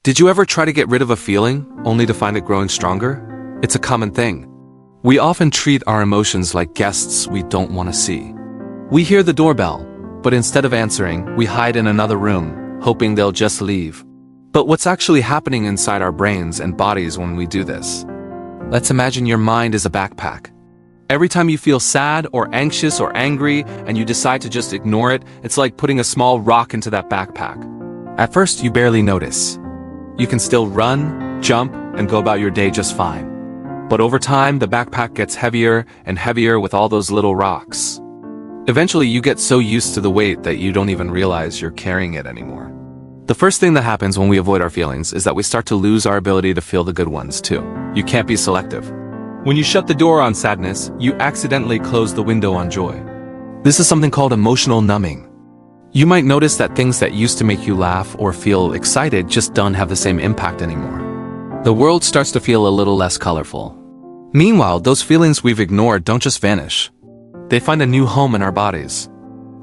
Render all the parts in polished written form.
Did you ever try to get rid of a feeling, only to find it growing stronger? It's a common thing. We often treat our emotions like guests we don't want to see. We hear the doorbell, but instead of answering, we hide in another room, hoping they'll just leave. But what's actually happening inside our brains and bodies when we do this? Let's imagine your mind is a backpack. Every time you feel sad or anxious or angry and you decide to just ignore it, it's like putting a small rock into that backpack. At first, you barely notice. You can still run, jump, and go about your day just fine. But over time, the backpack gets heavier and heavier with all those little rocks. Eventually, you get so used to the weight that you don't even realize you're carrying it anymore. The first thing that happens when we avoid our feelings is that we start to lose our ability to feel the good ones, too. You can't be selective. When you shut the door on sadness, you accidentally close the window on joy. This is something called emotional numbing. You might notice that things that used to make you laugh or feel excited just don't have the same impact anymore. The world starts to feel a little less colorful. Meanwhile, those feelings we've ignored don't just vanish. They find a new home in our bodies.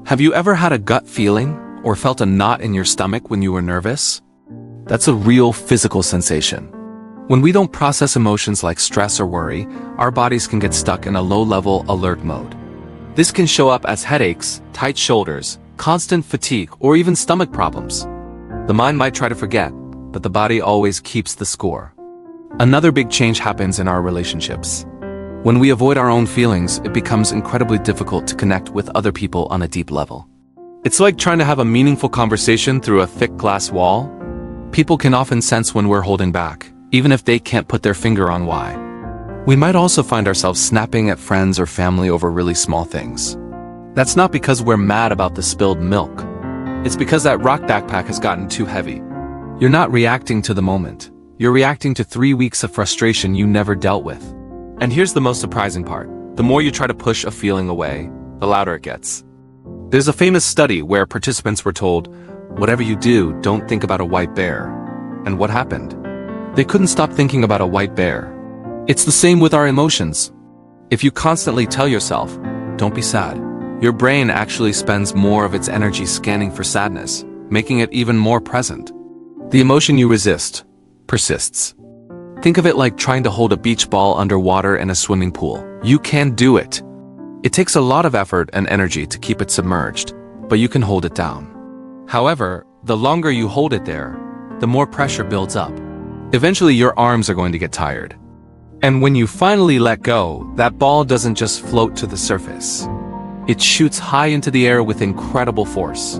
Have you ever had a gut feeling or felt a knot in your stomach when you were nervous? That's a real physical sensation. When we don't process emotions like stress or worry, our bodies can get stuck in a low-level alert mode. This can show up as headaches, tight shoulders, constant fatigue, or even stomach problems. The mind might try to forget, but the body always keeps the score. Another big change happens in our relationships. When we avoid our own feelings, it becomes incredibly difficult to connect with other people on a deep level. It's like trying to have a meaningful conversation through a thick glass wall. People can often sense when we're holding back, even if they can't put their finger on why. We might also find ourselves snapping at friends or family over really small things. That's not because we're mad about the spilled milk. It's because that rock backpack has gotten too heavy. You're not reacting to the moment. You're reacting to 3 weeks of frustration you never dealt with. And here's the most surprising part. The more you try to push a feeling away, the louder it gets. There's a famous study where participants were told, "Whatever you do, don't think about a white bear." And what happened? They couldn't stop thinking about a white bear. It's the same with our emotions. If you constantly tell yourself, "Don't be sad," your brain actually spends more of its energy scanning for sadness, making it even more present. The emotion you resist persists. Think of it like trying to hold a beach ball underwater in a swimming pool. You can do it. It takes a lot of effort and energy to keep it submerged, but you can hold it down. However, the longer you hold it there, the more pressure builds up. Eventually, your arms are going to get tired. And when you finally let go, that ball doesn't just float to the surface. It shoots high into the air with incredible force.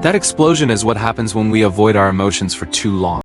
That explosion is what happens when we avoid our emotions for too long.